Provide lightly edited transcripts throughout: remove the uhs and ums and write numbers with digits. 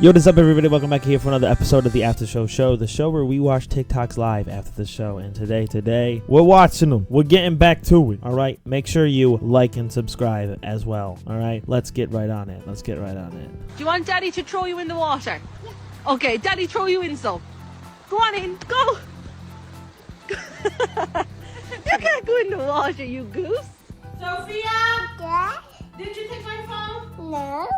Yo, what is up, everybody? Welcome back here for another episode of the After Show, the show where we watch TikToks live after the show. And today, we're watching them. We're getting back to it, all right? Make sure you like and subscribe as well, all right? Let's get right on it. Do you want Daddy to throw you in the water? Okay, Daddy, throw you in some. Go on in, go. You can't go in the water, you goose. Sophia? Yeah? Did you take my phone? No.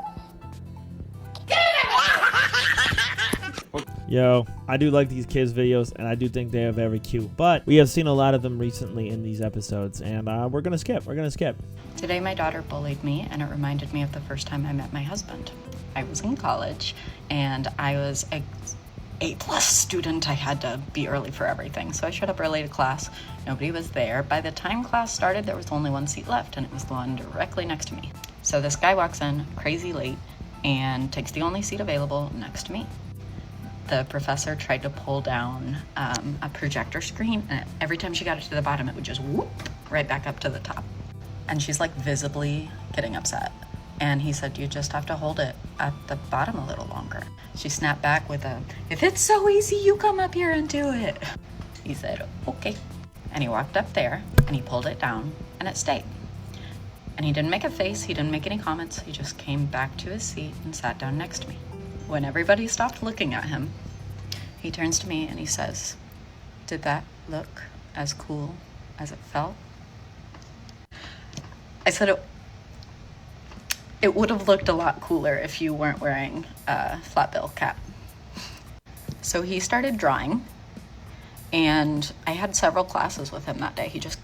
Yo, I do like these kids' videos, and I do think they are very cute. But we have seen a lot of them recently in these episodes, and we're going to skip. Today my daughter bullied me, and it reminded me of the first time I met my husband. I was in college, and I was a A+ student. I had to be early for everything, so I showed up early to class. Nobody was there. By the time class started, there was only one seat left, and it was the one directly next to me. So this guy walks in, crazy late, and takes the only seat available next to me. The professor tried to pull down a projector screen, and every time she got it to the bottom, it would just whoop right back up to the top. And she's like visibly getting upset. And he said, you just have to hold it at the bottom a little longer. She snapped back with a, if it's so easy, you come up here and do it. He said, okay. And he walked up there and he pulled it down and it stayed. And he didn't make a face, he didn't make any comments, he just came back to his seat and sat down next to me. When everybody stopped looking at him, he turns to me and he says, did that look as cool as it felt? I said it would have looked a lot cooler if you weren't wearing a flat bill cap. So he started drawing, and I had several classes with him that day. He just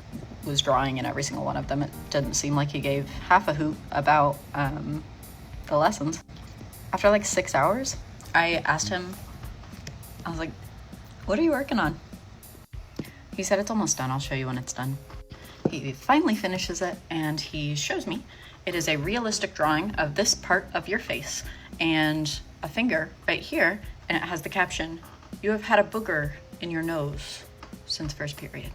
was drawing in every single one of them. It didn't seem like he gave half a hoot about the lessons. After like 6 hours, I asked him, I was like, what are you working on? He said, it's almost done. I'll show you when it's done. He finally finishes it and he shows me. It is a realistic drawing of this part of your face and a finger right here, and it has the caption, you have had a booger in your nose since first period.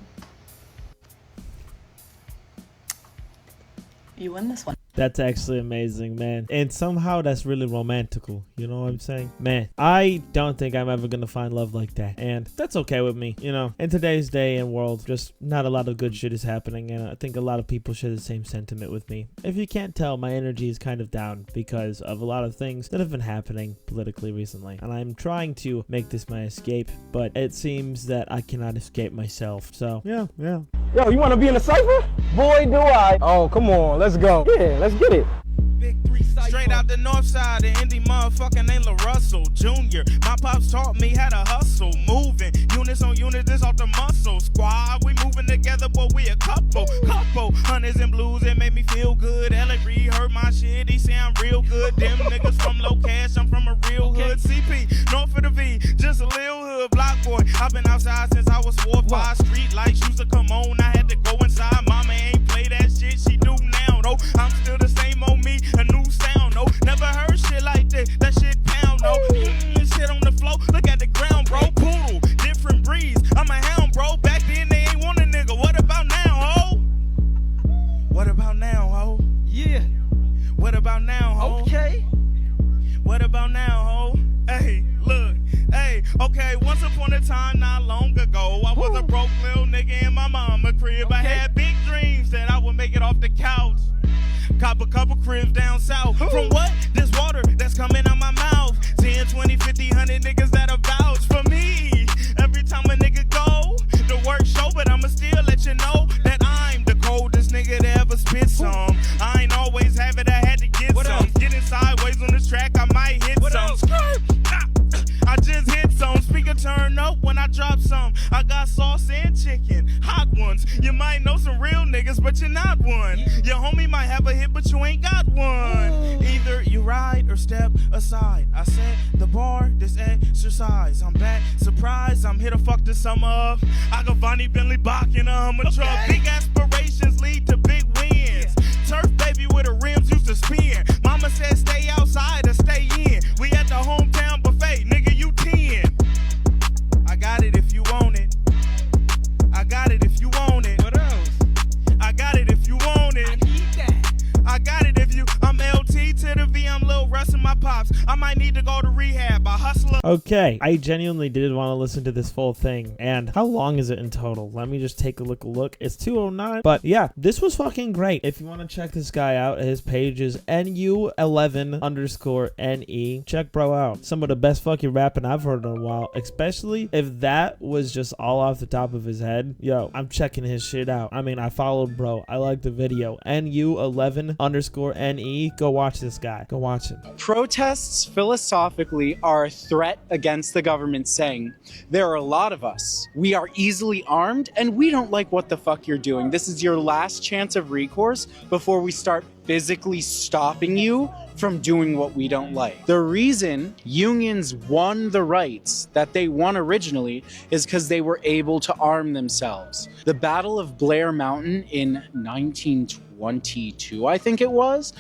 You win this one. That's actually amazing, man. And somehow that's really romantical. You know what I'm saying? Man, I don't think I'm ever going to find love like that. And that's okay with me. You know, in today's day and world, just not a lot of good shit is happening. And I think a lot of people share the same sentiment with me. If you can't tell, my energy is kind of down because of a lot of things that have been happening politically recently. And I'm trying to make this my escape, but it seems that I cannot escape myself. So, yeah. Yo, you want to be in the cypher? Boy, do I. Oh, come on. Let's go. Yeah, let's get it. Straight out the north side, the indie motherfucker named LaRussell Jr. My pops taught me how to hustle, moving units on units, this off the muscle squad. We moving together, but we a couple hunters and blues. It made me feel good. L.A. Reid heard my shit, he say I'm real good. Them niggas from low cash, I'm from a real hood. CP, north of the V, just a little hood block boy. I've been outside since I was 4 or 5. Street lights used to come on, I had to go inside. Mama ain't play that shit, she do now though. I'm still the same old me, a new sound, no. Never heard shit like this, that shit pound, no. Shit on the floor, look at the ground, bro. Poodle, different breeds, I'm a hound, bro. Back then they ain't want a nigga, what about now, ho? What about now, ho? Yeah. What about now, ho? Okay. What about now, ho? Hey, look, hey, okay, once upon a time, not long ago, I was a broke little nigga in my mama crib. I had big dreams that I would make it off the couch. Cop a couple cribs down south. From what? This water that's coming out my mouth. 10, 20, 50, 100 niggas that'll vouch for me. Every time a nigga go, the work show, but I'ma still let you know that I'm the coldest nigga to ever spit some. I ain't always have it, I had to get what some. Else? Getting sideways on the track, I might hit what some. I just hit some. Speaker turn up when I drop some. I got sauce and chicken, hot ones. You might know some real niggas, but you're not one. Your homie might have a hit, but you ain't got one. Either you ride or step aside. I set the bar, this exercise. I'm back, surprise, I'm here to fuck the summer up. I got Vonnie, Bentley, Bach in a Hummer truck. Big aspirations lead to big wins. Turf baby with the rims used to spin. Mama said stay outside or stay in. We at the hometown buffet, nigga, you 10. I got it if you want it. I got it if you want it. What else? I got it if you want it. I need that. I got it if you. I'm LT to the V. I'm Lil Russ and my pops. I might need to go to rehab. Okay, I genuinely did want to listen to this full thing. And how long is it in total? Let me just take a look. It's 209. But yeah, this was fucking great. If you want to check this guy out, his page is NU11_NE. Check bro out. Some of the best fucking rapping I've heard in a while, especially if that was just all off the top of his head. Yo, I'm checking his shit out. I mean, I followed bro. I liked the video. NU11_NE. Go watch this guy. Go watch him. Protests philosophically are a threat against the government, saying, there are a lot of us. We are easily armed and we don't like what the fuck you're doing. This is your last chance of recourse before we start physically stopping you from doing what we don't like. The reason unions won the rights that they won originally is because they were able to arm themselves. The Battle of Blair Mountain in 1922, I think it was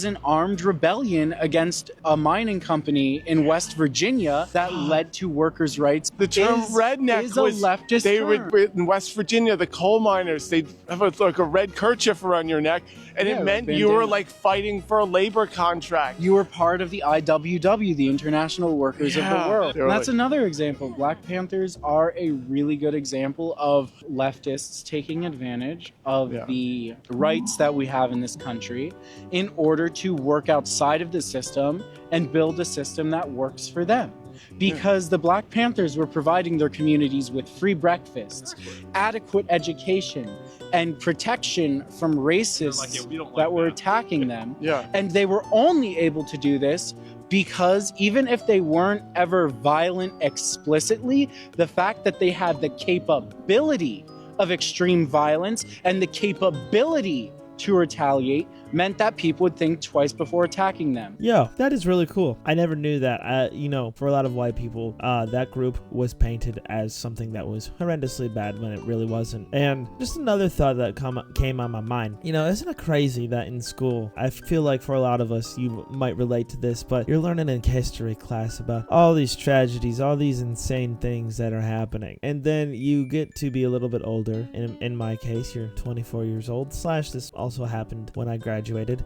an armed rebellion against a mining company in West Virginia that led to workers' rights. The term redneck is a was leftist they term. would in West Virginia, the coal miners, they'd have like a red kerchief around your neck, and Yeah, it meant with you were bandana. like fighting for a labor contract. You were part of the IWW, the International Workers of Yeah, the World. they were That's like- another example. Black Panthers are a really good example of leftists taking advantage of the rights that we have in this country in order to work outside of the system and build a system that works for them. Because the Black Panthers were providing their communities with free breakfasts, adequate education, and protection from racists that were attacking them. Yeah. And they were only able to do this because even if they weren't ever violent explicitly, the fact that they had the capability of extreme violence and the capability to retaliate meant that people would think twice before attacking them. Yo, that is really cool. I never knew that. You know, for a lot of white people, that group was painted as something that was horrendously bad when it really wasn't. And just another thought that came on my mind. You know, isn't it crazy that in school, I feel like for a lot of us, you might relate to this, but you're learning in history class about all these tragedies, all these insane things that are happening. And then you get to be a little bit older. In my case, you're 24 years old, / this also happened when I graduated.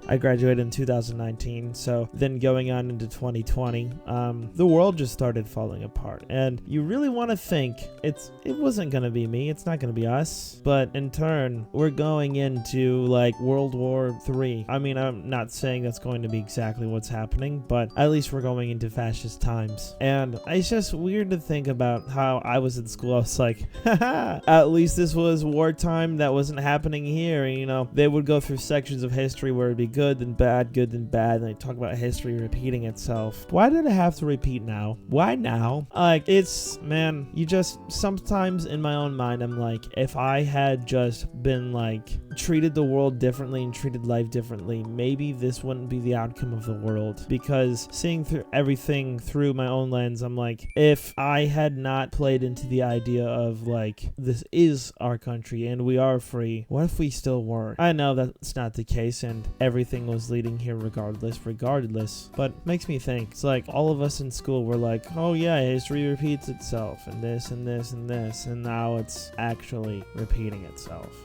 I graduated in 2019, so then going on into 2020, the world just started falling apart. And you really want to think it wasn't going to be me, it's not going to be us, but in turn, we're going into like World War III. I mean, I'm not saying that's going to be exactly what's happening, but at least we're going into fascist times. And it's just weird to think about how I was in school. I was like, haha, at least this was wartime that wasn't happening here. You know, they would go through sections of history where it'd be good then bad, and they talk about history repeating itself. Why did it have to repeat now? Why now? Like, it's, man, you just, sometimes in my own mind, I'm like, if I had just been like, treated the world differently and treated life differently, maybe this wouldn't be the outcome of the world. Because seeing through everything through my own lens, I'm like, if I had not played into the idea of like, this is our country and we are free, what if we still weren't? I know that's not the case and everything was leading here regardless, but makes me think. It's like all of us in school were like, oh yeah, history repeats itself and this and this and this, and now it's actually repeating itself.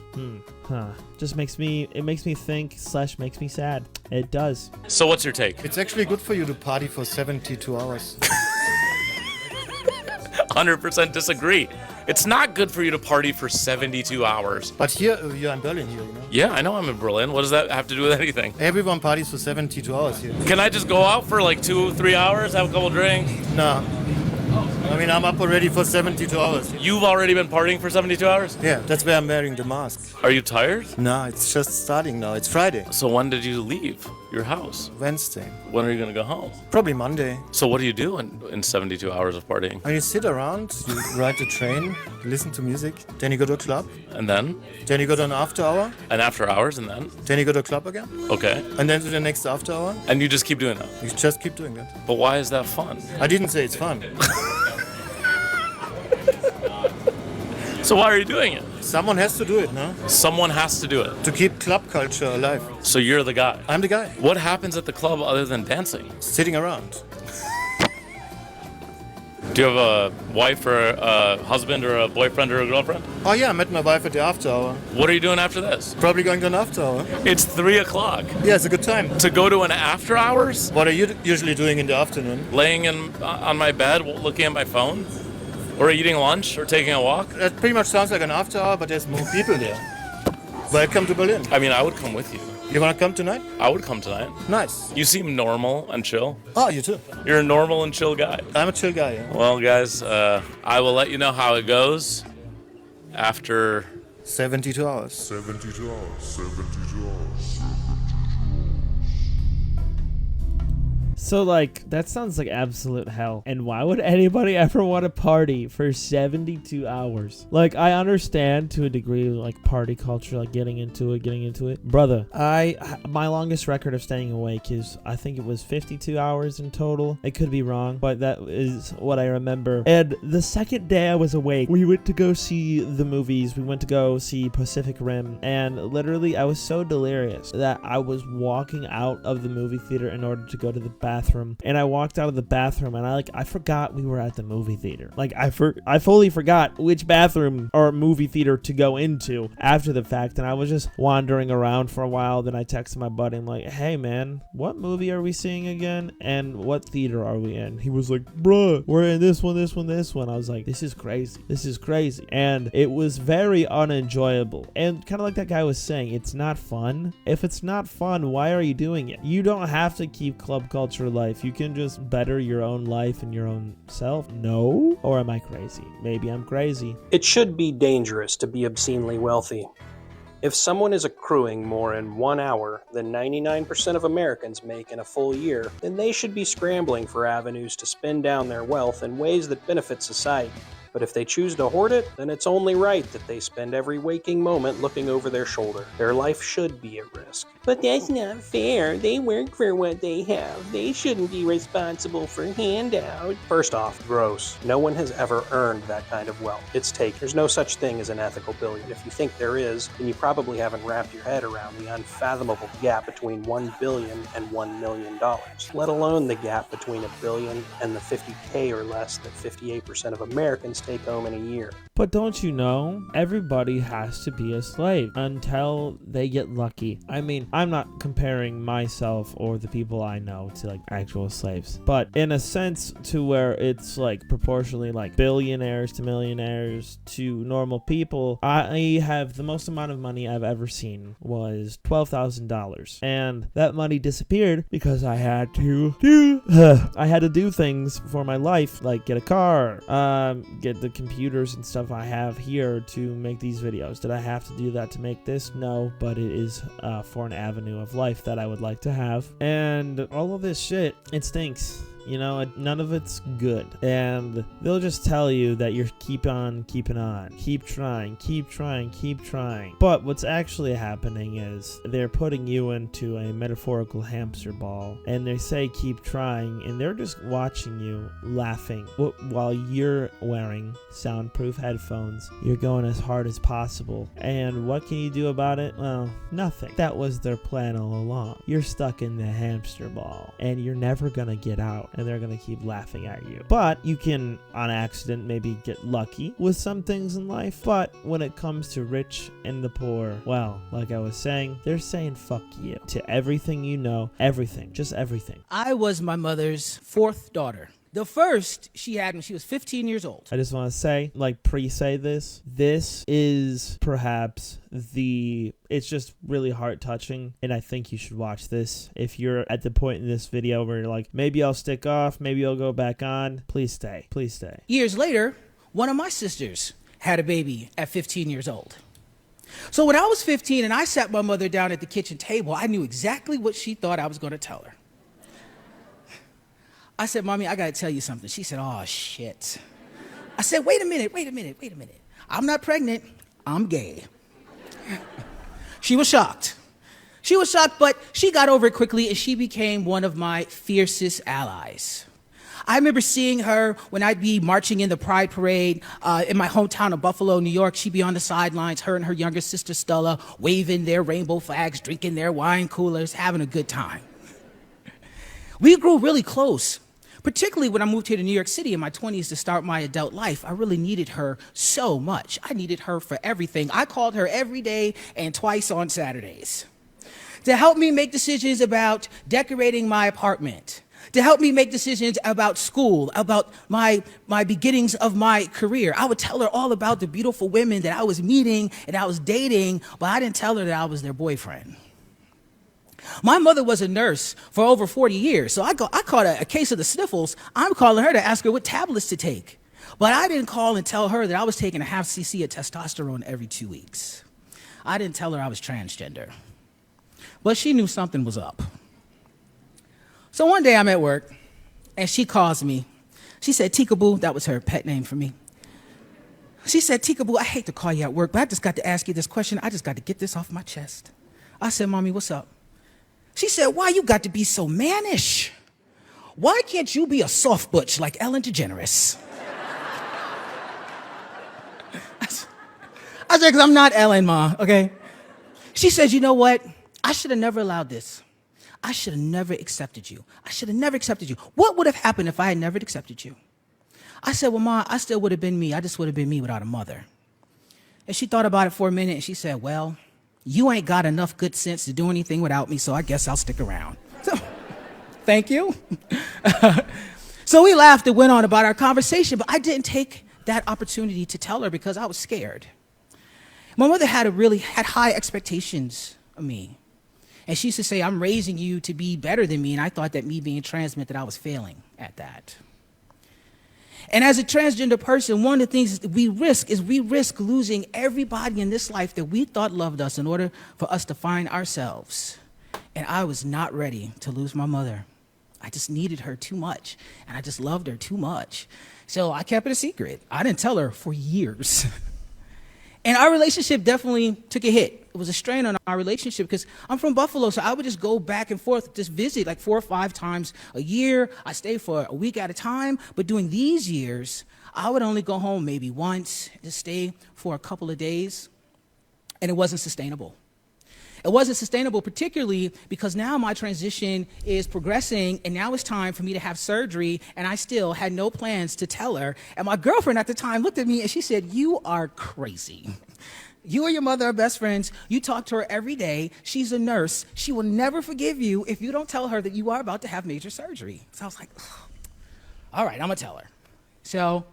Just makes me think / makes me sad. It does. So what's your take? It's actually good for you to party for 72 hours. 100% disagree. It's not good for you to party for 72 hours. But here, you're in Berlin here, you know? Yeah, I know I'm in Berlin. What does that have to do with anything? Everyone parties for 72 hours here. Can I just go out for like 2-3 hours, have a couple drinks? No. I mean, I'm up already for 72 hours. You've already been partying for 72 hours? Yeah, that's why I'm wearing the mask. Are you tired? No, it's just starting now. It's Friday. So when did you leave your house? Wednesday. When are you going to go home? Probably Monday. So what do you do in 72 hours of partying? And you sit around, you ride the train, listen to music, then you go to a club. And then? Then you go to an after hour. And after hours, and then? Then you go to a club again. Okay. And then to the next after hour. And you just keep doing that? You just keep doing that. But why is that fun? I didn't say it's fun. So why are you doing it? Someone has to do it, no? Someone has to do it. To keep club culture alive. So you're the guy? I'm the guy. What happens at the club other than dancing? Sitting around. Do you have a wife or a husband or a boyfriend or a girlfriend? Oh yeah, I met my wife at the after hour. What are you doing after this? Probably going to an after hour. It's 3 o'clock. Yeah, it's a good time. To go to an after hours? What are you usually doing in the afternoon? Laying on my bed, looking at my phone? Or eating lunch or taking a walk? That pretty much sounds like an after hour, but there's more people there. Welcome to Berlin. I mean, I would come with you. You want to come tonight? I would come tonight. Nice. You seem normal and chill. Oh, you too. You're a normal and chill guy. I'm a chill guy, yeah. Well, guys, I will let you know how it goes after 72 hours. 72 hours. 72 hours. So, like, that sounds like absolute hell. And why would anybody ever want to party for 72 hours? Like, I understand to a degree, like, party culture, like, getting into it. Brother, my longest record of staying awake is, I think it was 52 hours in total. I could be wrong, but that is what I remember. And the second day I was awake, we went to go see the movies. We went to go see Pacific Rim. And literally, I was so delirious that I was walking out of the movie theater in order to go to the bathroom, and I walked out of the bathroom and I forgot we were at the movie theater. Like I fully forgot which bathroom or movie theater to go into after the fact, and I was just wandering around for a while. Then I texted my buddy, I'm like, hey man, what movie are we seeing again, and what theater are we in? He was like, bruh, we're in this one. I was like, this is crazy, and it was very unenjoyable. And kind of like that guy was saying, it's not fun. If it's not fun, why are you doing it? You don't have to keep club culture life. You can just better your own life and your own self. No? Or am I crazy? Maybe I'm crazy. It should be dangerous to be obscenely wealthy. If someone is accruing more in 1 hour than 99% of Americans make in a full year, then they should be scrambling for avenues to spend down their wealth in ways that benefit society. But if they choose to hoard it, then it's only right that they spend every waking moment looking over their shoulder. Their life should be at risk. But that's not fair. They work for what they have. They shouldn't be responsible for handout. First off, gross. No one has ever earned that kind of wealth. It's taken. There's no such thing as an ethical billion. If you think there is, then you probably haven't wrapped your head around the unfathomable gap between $1 billion and $1 million, let alone the gap between $1 billion and the $50K or less that 58% of Americans take home in a year. But don't you know, everybody has to be a slave until they get lucky. I mean, I'm not comparing myself or the people I know to like actual slaves, but in a sense to where it's like proportionally like billionaires to millionaires to normal people. I have the most amount of money I've ever seen was $12,000, and that money disappeared because I had to do things for my life, like get a car, get the computers and stuff I have here to make these videos. Did I have to do that to make this? No, but it is for an avenue of life that I would like to have. And all of this shit, it stinks. You know, none of it's good. And they'll just tell you that you're keep on keeping on. Keep trying, keep trying, keep trying. But what's actually happening is they're putting you into a metaphorical hamster ball. And they say keep trying, and they're just watching you laughing while you're wearing soundproof headphones. You're going as hard as possible. And what can you do about it? Well, nothing. That was their plan all along. You're stuck in the hamster ball, and you're never gonna get out. And they're gonna keep laughing at you. But you can, on accident, maybe get lucky with some things in life. But when it comes to rich and the poor, well, like I was saying, they're saying fuck you to everything you know, everything, just everything. I was my mother's fourth daughter. The first she had when she was 15 years old. I just want to say, like pre-say this is perhaps it's just really heart-touching, and I think you should watch this. If you're at the point in this video where you're like, maybe I'll stick off, maybe I'll go back on, please stay. Please stay. Years later, one of my sisters had a baby at 15 years old. So when I was 15 and I sat my mother down at the kitchen table, I knew exactly what she thought I was going to tell her. I said, Mommy, I got to tell you something. She said, oh, shit. I said, wait a minute. I'm not pregnant. I'm gay. She was shocked. But she got over it quickly, and she became one of my fiercest allies. I remember seeing her when I'd be marching in the Pride Parade in my hometown of Buffalo, New York. She'd be on the sidelines, her and her younger sister, Stella, waving their rainbow flags, drinking their wine coolers, having a good time. We grew really close. Particularly when I moved here to New York City in my 20s to start my adult life, I really needed her so much. I needed her for everything. I called her every day and twice on Saturdays to help me make decisions about decorating my apartment, to help me make decisions about school, about my beginnings of my career. I would tell her all about the beautiful women that I was meeting and I was dating, but I didn't tell her that I was their boyfriend. My mother was a nurse for over 40 years, so I caught a case of the sniffles. I'm calling her to ask her what tablets to take. But I didn't call and tell her that I was taking a half cc of testosterone every 2 weeks. I didn't tell her I was transgender. But she knew something was up. So one day I'm at work, and she calls me. She said, Tikaboo, that was her pet name for me. She said, Tikaboo, I hate to call you at work, but I just got to ask you this question. I just got to get this off my chest. I said, Mommy, what's up? She said, why you got to be so mannish? Why can't you be a soft butch like Ellen DeGeneres? I said, because I'm not Ellen, Ma, okay? She says, you know what? I should have never allowed this. I should have never accepted you. I should have never accepted you. What would have happened if I had never accepted you? I said, well, Ma, I still would have been me. I just would have been me without a mother. And she thought about it for a minute, and she said, well, you ain't got enough good sense to do anything without me, so I guess I'll stick around. So, thank you. So we laughed and went on about our conversation, but I didn't take that opportunity to tell her because I was scared. My mother had high expectations of me. And she used to say, I'm raising you to be better than me, and I thought that me being trans meant that I was failing at that. And as a transgender person, one of the things we risk losing everybody in this life that we thought loved us in order for us to find ourselves. And I was not ready to lose my mother. I just needed her too much, and I just loved her too much. So I kept it a secret. I didn't tell her for years. And our relationship definitely took a hit. It was a strain on our relationship because I'm from Buffalo, so I would just go back and forth, just visit like 4 or 5 times a year. I stayed for a week at a time, but during these years, I would only go home maybe once, just stay for a couple of days, and it wasn't sustainable. It wasn't sustainable, particularly because now my transition is progressing, and now it's time for me to have surgery, and I still had no plans to tell her. And my girlfriend at the time looked at me, and she said, you are crazy. You and your mother are best friends. You talk to her every day. She's a nurse. She will never forgive you if you don't tell her that you are about to have major surgery. So I was like, all right, I'm going to tell her. So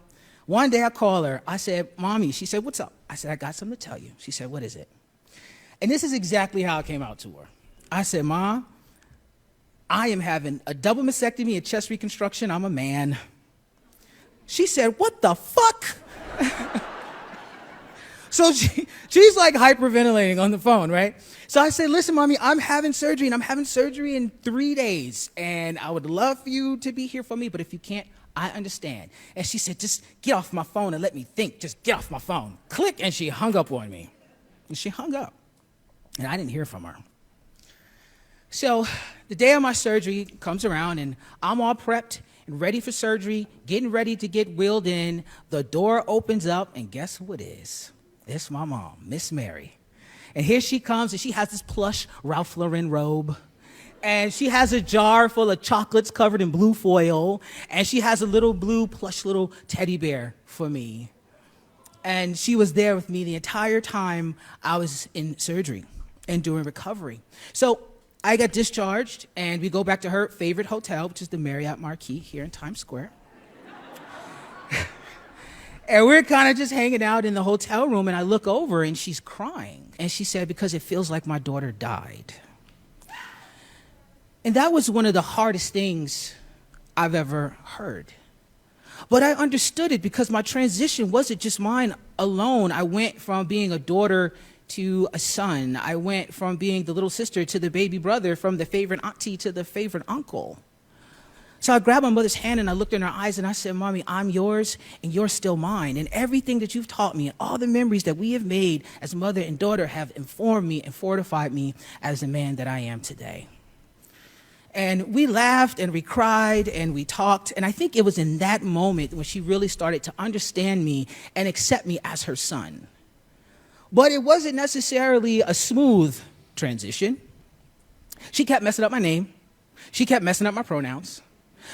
one day I call her. I said, Mommy. She said, what's up? I said, I got something to tell you. She said, what is it? And this is exactly how it came out to her. I said, Ma, I am having a double mastectomy and chest reconstruction. I'm a man. She said, what the fuck? So she's like hyperventilating on the phone, right? So I said, listen, Mommy, I'm having surgery, and I'm having surgery in 3 days. And I would love for you to be here for me, but if you can't, I understand. And she said, just get off my phone and let me think. Just get off my phone. Click, and she hung up on me. And she hung up. And I didn't hear from her. So the day of my surgery comes around, and I'm all prepped and ready for surgery, getting ready to get wheeled in. The door opens up, and guess who it is? It's my mom, Miss Mary. And here she comes, and she has this plush Ralph Lauren robe. And she has a jar full of chocolates covered in blue foil. And she has a little blue plush little teddy bear for me. And she was there with me the entire time I was in surgery and during recovery. So I got discharged, and we go back to her favorite hotel, which is the Marriott Marquis here in Times Square. And we're kind of just hanging out in the hotel room, and I look over, and she's crying. And she said, because it feels like my daughter died. And that was one of the hardest things I've ever heard. But I understood it because my transition wasn't just mine alone. I went from being a daughter to a son. I went from being the little sister to the baby brother, from the favorite auntie to the favorite uncle. So I grabbed my mother's hand, and I looked in her eyes, and I said, Mommy, I'm yours and you're still mine. And everything that you've taught me and all the memories that we have made as mother and daughter have informed me and fortified me as the man that I am today. And we laughed and we cried and we talked. And I think it was in that moment when she really started to understand me and accept me as her son. But it wasn't necessarily a smooth transition. She kept messing up my name. She kept messing up my pronouns.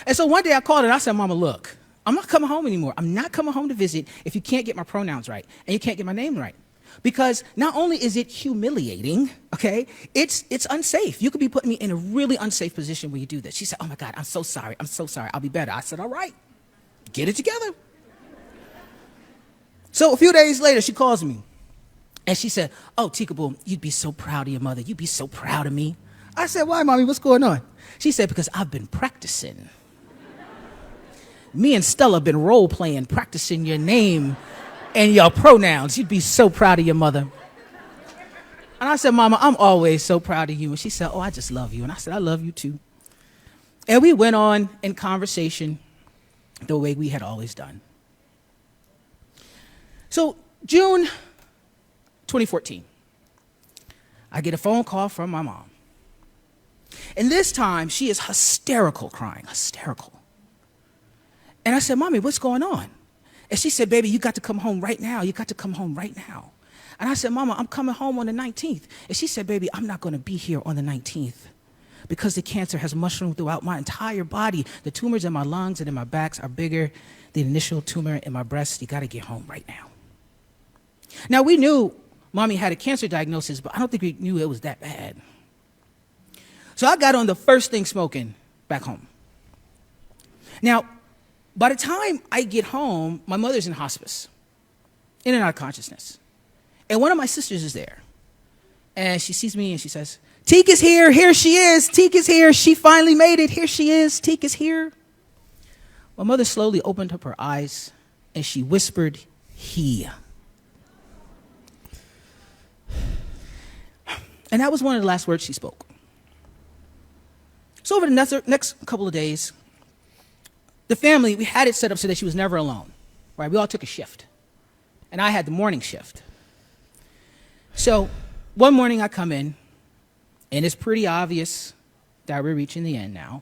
And so one day I called her and I said, Mama, look, I'm not coming home anymore. I'm not coming home to visit if you can't get my pronouns right and you can't get my name right. Because not only is it humiliating, okay, it's unsafe. You could be putting me in a really unsafe position when you do this. She said, oh my God, I'm so sorry. I'm so sorry. I'll be better. I said, all right, get it together. So a few days later, she calls me and she said, oh, Tikaboo, you'd be so proud of your mother. You'd be so proud of me. I said, why, Mommy? What's going on? She said, because I've been practicing. Me and Stella have been role playing, practicing your name and your pronouns. You'd be so proud of your mother. And I said, Mama, I'm always so proud of you. And she said, oh, I just love you. And I said, I love you too. And we went on in conversation the way we had always done. So June 2014, I get a phone call from my mom. And this time she is hysterical, crying, hysterical. And I said, Mommy, what's going on? And she said, baby, you got to come home right now. You got to come home right now. And I said, Mama, I'm coming home on the 19th. And she said, baby, I'm not going to be here on the 19th because the cancer has mushroomed throughout my entire body. The tumors in my lungs and in my backs are bigger than the initial tumor in my breast. You got to get home right now. Now, we knew Mommy had a cancer diagnosis, but I don't think we knew it was that bad. So I got on the first thing smoking back home. Now, by the time I get home, my mother's in hospice, in and out of consciousness. And one of my sisters is there. And she sees me and she says, Teek is here. Here she is. Teek is here. She finally made it. Here she is. Teek is here. My mother slowly opened up her eyes and she whispered, he. And that was one of the last words she spoke. So over the next couple of days, the family, we had it set up so that she was never alone, right? We all took a shift. And I had the morning shift. So one morning I come in, and it's pretty obvious that we're reaching the end now.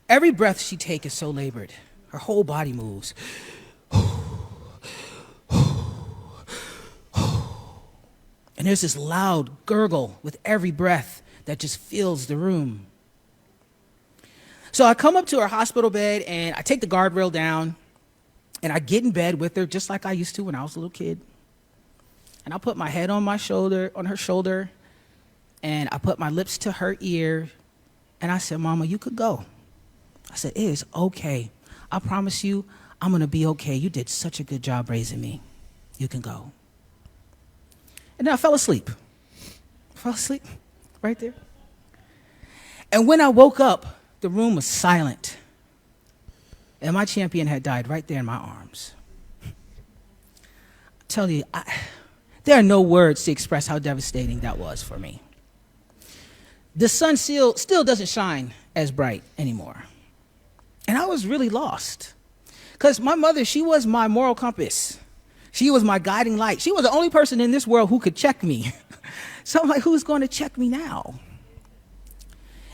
Every breath she takes is so labored. Her whole body moves. And there's this loud gurgle with every breath that just fills the room. So I come up to her hospital bed and I take the guardrail down and I get in bed with her just like I used to when I was a little kid. And I put my head on her shoulder, and I put my lips to her ear, and I said, Mama, you could go. I said, it is okay. I promise you, I'm gonna be okay. You did such a good job raising me. You can go. And then I fell asleep. Right there. And when I woke up, the room was silent. And my champion had died right there in my arms. I tell you, there are no words to express how devastating that was for me. The sun still doesn't shine as bright anymore. And I was really lost. Because my mother, she was my moral compass. She was my guiding light. She was the only person in this world who could check me. So I'm like, who's going to check me now?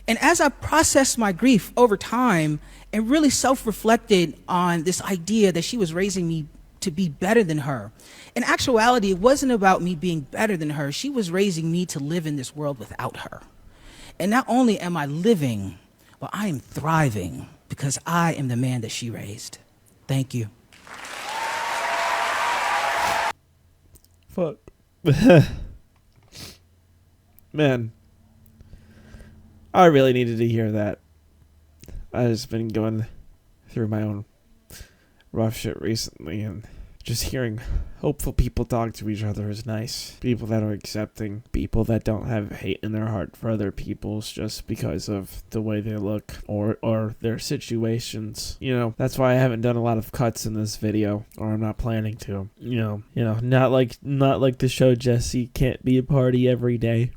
And as I processed my grief over time and really self-reflected on this idea that she was raising me to be better than her, in actuality, it wasn't about me being better than her. She was raising me to live in this world without her. And not only am I living, but I am thriving because I am the man that she raised. Thank you. Fuck. Man, I really needed to hear that. I've just been going through my own rough shit recently, and just hearing hopeful people talk to each other is nice. People that are accepting, people that don't have hate in their heart for other people's just because of the way they look or their situations. You know, that's why I haven't done a lot of cuts in this video, or I'm not planning to. You know, not like the show Jesse can't be a party every day.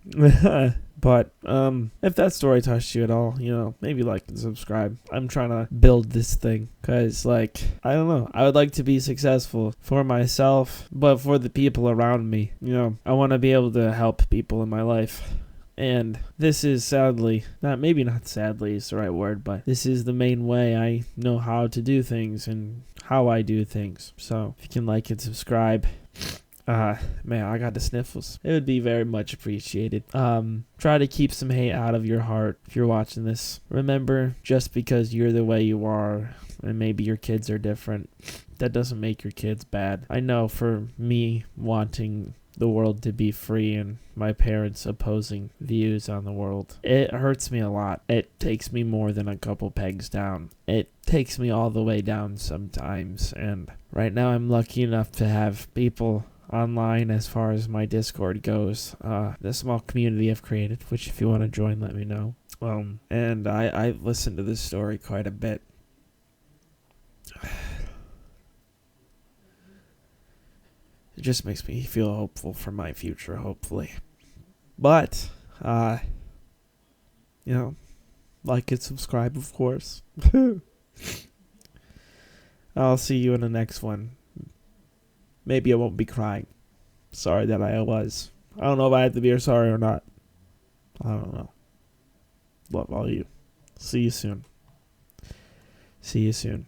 But if that story touched you at all, you know, maybe like and subscribe. I'm trying to build this thing because, like, I don't know. I would like to be successful for myself, but for the people around me. You know, I want to be able to help people in my life. And this is sadly, maybe not sadly is the right word, but this is the main way I know how to do things and how I do things. So if you can like and subscribe, Man, I got the sniffles. It would be very much appreciated. Try to keep some hate out of your heart if you're watching this. Remember, just because you're the way you are, and maybe your kids are different, that doesn't make your kids bad. I know for me wanting the world to be free and my parents' opposing views on the world, it hurts me a lot. It takes me more than a couple pegs down. It takes me all the way down sometimes, and right now I'm lucky enough to have people online as far as my Discord goes. The small community I've created, which if you want to join, let me know. And I listened to this story quite a bit. It just makes me feel hopeful for my future, hopefully. But, you know, like and subscribe, of course. I'll see you in the next one. Maybe I won't be crying. Sorry that I was. I don't know if I have to be sorry or not. I don't know. Love all you. See you soon. See you soon.